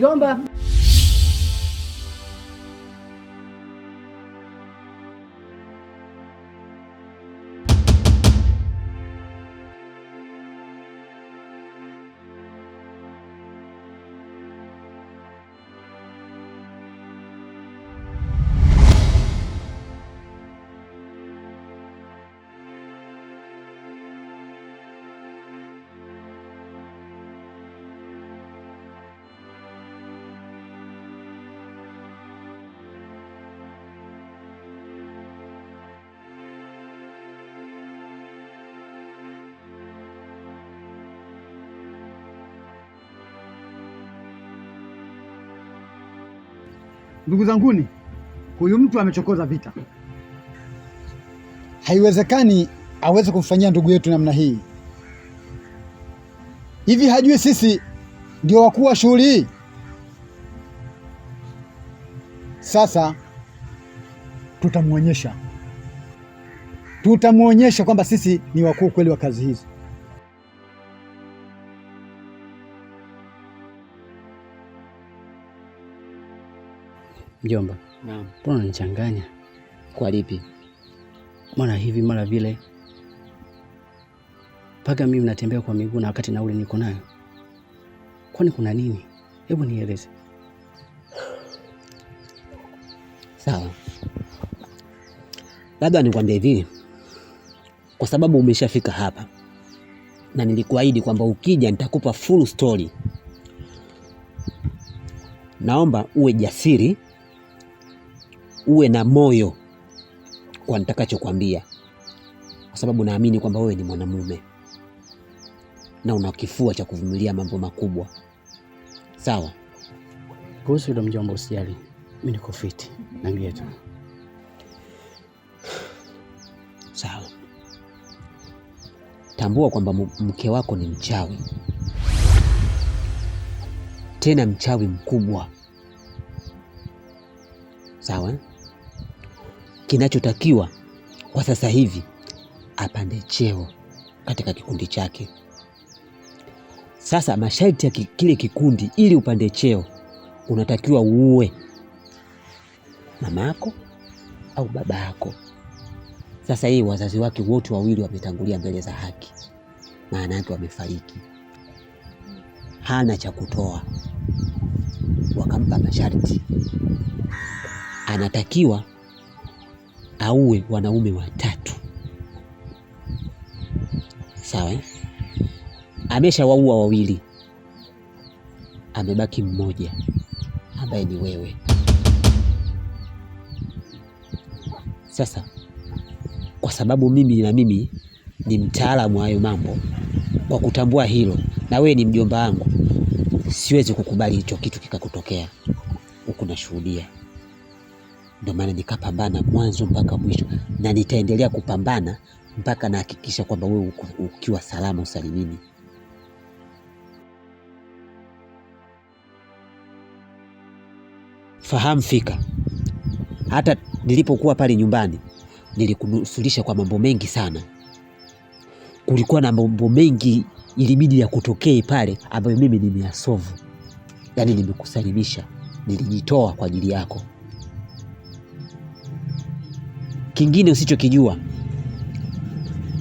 Jomba. Ndugu zanguni, huyu mtu amechokoza vita. Haiwezekani aweze kumfanyia ndugu yetu namna hii. Hivi hajui sisi ndio wakuu wa shughuli hii? Sasa tutamwonyesha kwamba sisi ni wakuu kweli wa kazi hizi. Mjomba, naam. Mbona unanichanganya? Kwa lipi? Mara hivi mara vile, mpaka mimi natembea kwa miguu na wakati nauli niko nayo. Kwani kuna nini? Hebu nieleze. Sawa, labda nikwambie hivi, kwa sababu umeshafika hapa na nilikuahidi kwamba ukija nitakupa full story. Naomba uwe jasiri, uwe na moyo kwa nitakachokwambia, kwa sababu naamini kwamba wewe ni mwanamume na una kifua cha kuvumilia mambo makubwa. Sawa? Kuhusu hilo mjomba, usijali, mimi niko fiti. Naambia tu. Sawa. Tambua kwamba mke wako ni mchawi, tena mchawi mkubwa. Sawa? Kinachotakiwa kwa sasa hivi apande cheo katika kikundi chake. Sasa masharti ya kile kikundi, ili upande cheo unatakiwa uue mama yako au baba yako. Sasa hii wazazi wake wote wawili wametangulia mbele za haki, maana yake wamefariki, hana cha kutoa, wakampa masharti, anatakiwa auwe wanaume 3. Sawa? Ameshawaua 2, amebaki mmoja ambaye ni wewe. Sasa kwa sababu mimi ni mtaalamu wa hayo mambo, kwa kutambua hilo, na wewe ni mjomba wangu, siwezi kukubali hicho kitu kikakutokea huku nashuhudia. Ndio maana nikapambana mwanzo mpaka mwisho, na nitaendelea kupambana mpaka nahakikisha kwamba wewe ukiwa salama usalimini. Fahamu fika, hata nilipokuwa pale nyumbani nilikunusulisha kwa mambo mengi sana. Kulikuwa na mambo mengi ilibidi ya kutokea pale ambayo mimi nimeyasolve. Yaani nimekusalimisha, nilijitoa kwa ajili yako. Kingine usichokijua,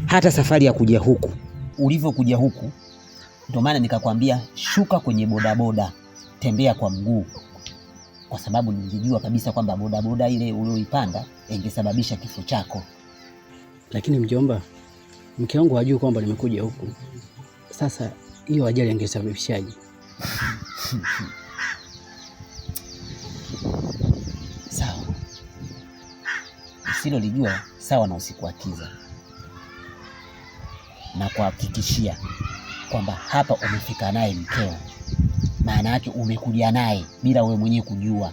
hata safari ya kuja huku, ulivyokuja huku, ndio maana nikakwambia shuka kwenye bodaboda, tembea kwa mguu, kwa sababu nilijua kabisa kwamba bodaboda ile ulioipanda ingesababisha kifo chako. Lakini mjomba, mke wangu hajui kwamba nimekuja huku. Sasa hiyo ajali ingesababishaje? Sawa, usilolijua sawa na usikuakiza, na kuhakikishia kwamba hapa umefika naye mkeo, maana yake umekuja naye bila wewe mwenyewe kujua.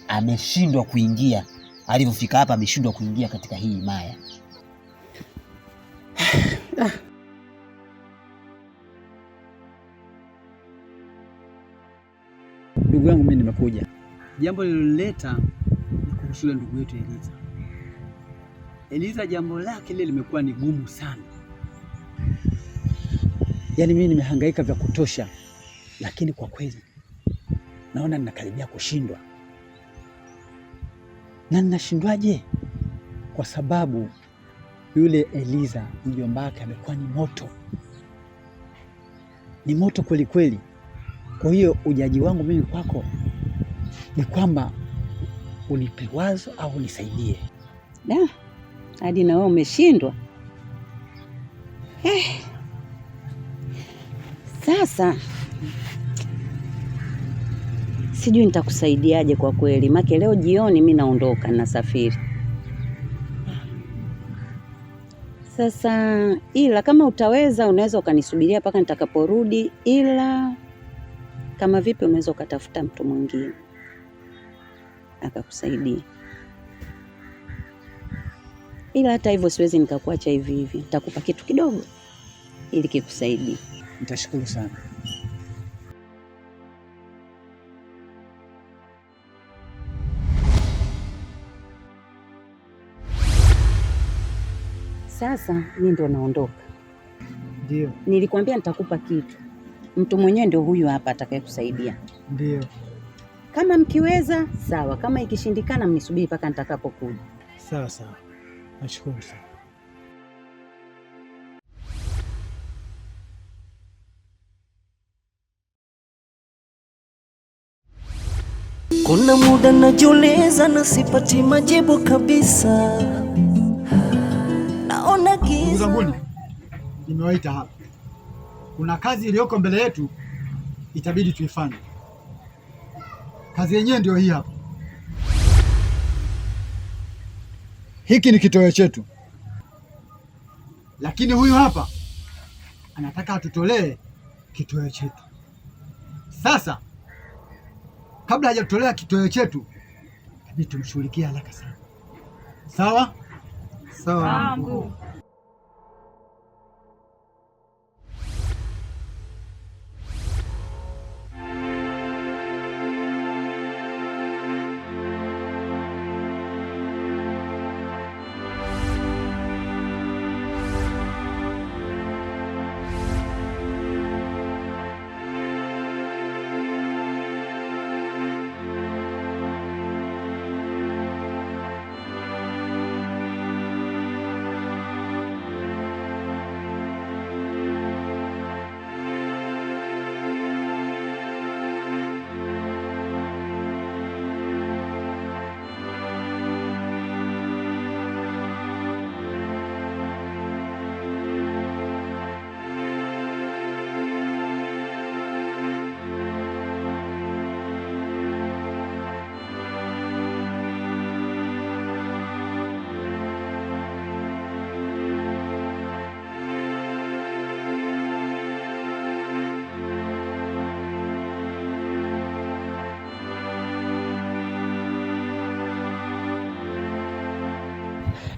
Ameshindwa kuingia, alivyofika hapa ameshindwa kuingia katika hii himaya. Ndugu yangu, mimi nimekuja, jambo lililoleta ni kuhusu yule ndugu yetu Eliza. Eliza jambo lake lile limekuwa ni gumu sana. Yaani mimi nimehangaika vya kutosha, lakini kwa kweli naona ninakaribia kushindwa. Na ninashindwaje? Kwa sababu yule Eliza mjomba wake amekuwa ni moto kweli kweli. Kwa hiyo ujaji wangu mimi kwako ni kwamba unipe wazo au unisaidie. Hadi na wewe umeshindwa. Sasa sijui nitakusaidiaje kwa kweli, maana leo jioni mimi naondoka, nasafiri. Sasa ila kama utaweza, unaweza ukanisubiria mpaka nitakaporudi, ila kama vipi unaweza ukatafuta mtu mwingine akakusaidia. Ila hata hivyo siwezi nikakuacha hivi hivi. Nitakupa kitu kidogo ili kikusaidie. Nitashukuru sana. Sasa mimi ndo naondoka. Ndio. Nilikwambia nitakupa kitu. Mtu mwenyewe ndio huyu hapa atakayekusaidia. Ndio. Kama mkiweza sawa, kama ikishindikana mnisubiri mpaka nitakapokuja. Sawa sawa. Nashukuru sana. Kuna muda najiuliza na sipati majibu kabisa. Naona giza. Zanguni, nimewaita hapa. Kuna kazi iliyoko mbele yetu itabidi tuifanye. Kazi yenyewe ndio hii hapa. Hiki ni kitoweo chetu, lakini huyu hapa anataka atutolee kitoweo chetu. Sasa kabla hajatolea kitoweo chetu, inabidi tumshughulikie haraka sana. Sawa? Sawa.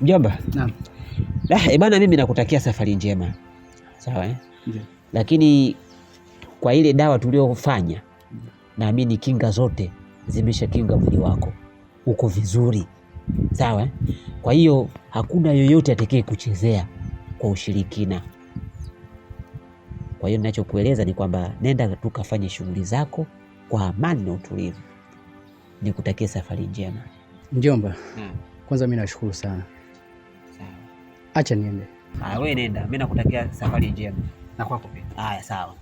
Mjomba. Naam. Bana mimi nakutakia safari njema. Sawa Ndio. Lakini kwa ile dawa tuliyofanya, naamini kinga zote zimeshakinga mwili wako. Uko vizuri. Sawa Kwa hiyo hakuna yoyote atakaye kuchezea kwa ushirikina. Kwa hiyo ninachokueleza ni kwamba nenda tukafanye shughuli zako kwa amani na utulivu. Nikutakia safari njema. Mjomba. Kwanza mimi nashukuru sana. Acha niende. Wewe nenda, mimi nakutakia safari njema. Na kwako pia. Haya, sawa.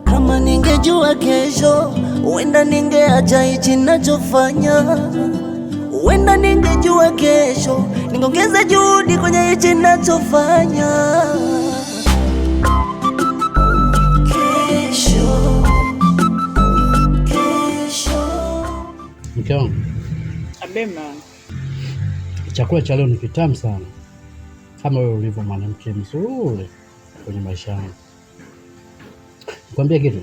Kama ningejua kesho, huenda ningeacha hichi ninachofanya. Huenda ningejua kesho, ningeongeza juhudi kwenye hichi ninachofanya. Mke wangu. Abema. Chakula cha leo ni kitamu sana. Kama wewe ulivyo mwanamke mzuri kwenye maisha yangu. Nikwambia kitu.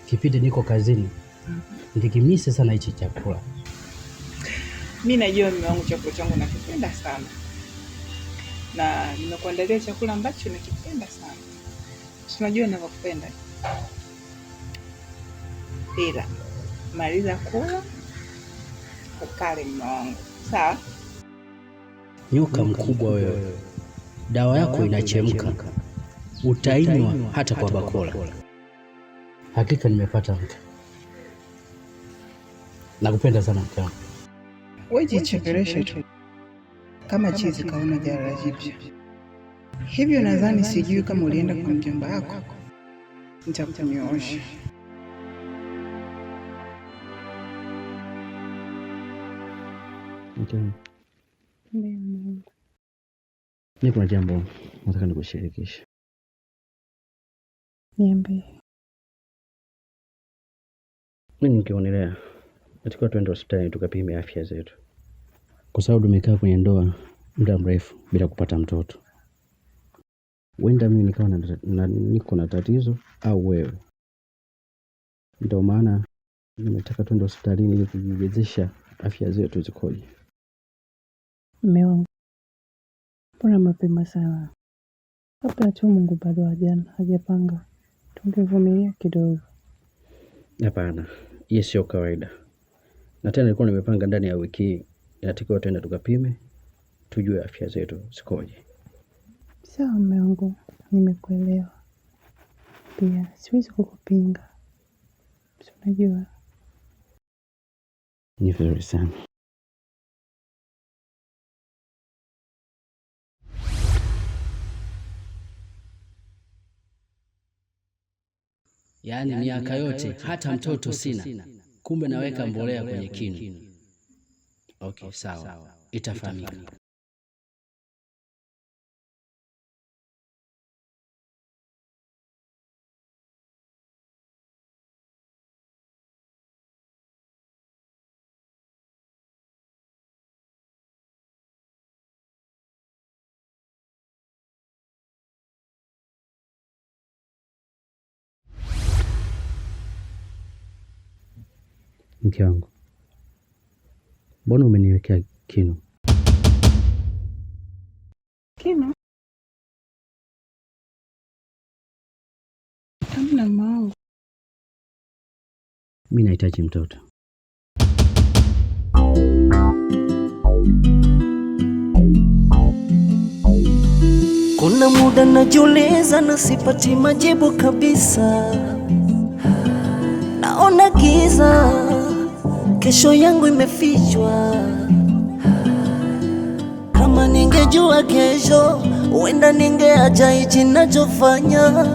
Kipindi niko kazini, ndikimisi sana hichi chakula. Mimi najua mume wangu chakula changu nakipenda sana. Na nimekuandalia chakula ambacho nakipenda sana. Unajua ninavyopenda. Ila maliza kula ukale mume wangu. Sawa? Nyoka mkubwa wewe. Dawa yako inachemka. Utainywa hata kwa bakora. Hakika nimepata mke. Nakupenda sana mke wangu. Wewe jichekeleshe tu kama chizi kaona jara jipya. Hivyo nadhani sijui kama ulienda kwa mjomba wako. Nitakunyoosha. Okay. Mimi kuna jambo nataka nikushirikishe. Niambie. Mimi nikionelea nataka tuende hospitali tukapime afya zetu. Kwa sababu tumekaa kwenye ndoa muda mrefu bila kupata mtoto. Huenda mimi nikawa niko na tatizo au wewe. Ndio maana nimetaka tuende hospitalini ili kujiridhisha afya zetu zikoje. Mume wangu, mbona mapema sana? Labda tu Mungu bado hajapanga, tungevumilia kidogo. Hapana, hiyo sio kawaida. Na tena nilikuwa nimepanga ndani ya wiki hii inatakiwa tuende tukapime tujue afya zetu zikoje. Sawa mume wangu, nimekuelewa. Pia siwezi kukupinga. Unajua ni vizuri sana. Yaani miaka yote hata mtoto sina, kumbe naweka mbolea kwenye kinu. Okay, sawa. Itafahamika. Mke wangu, mbona umeniwekea kinu? kinu hamna mwangu. Mimi nahitaji mtoto. Kuna muda najiuliza na sipati majibu kabisa. Naona giza, kesho yangu imefichwa. Kama ningejua kesho, huenda ningeacha hichi ninachofanya.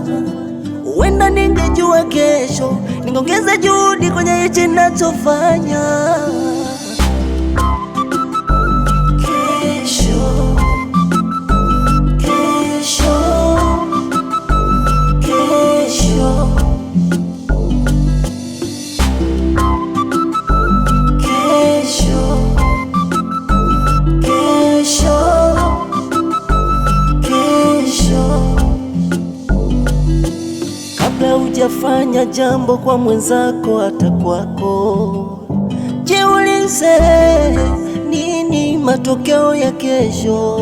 Huenda ningejua kesho, ningeongeza juhudi kwenye hichi ninachofanya. Kesho, kesho, kesho, hujafanya jambo kwa mwenzako hata kwako, jiulize nini matokeo ya kesho.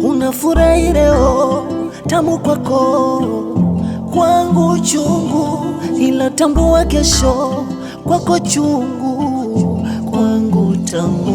Unafurahi leo tamu kwako, kwangu chungu, ila tambua kesho kwako chungu, kwangu tamu.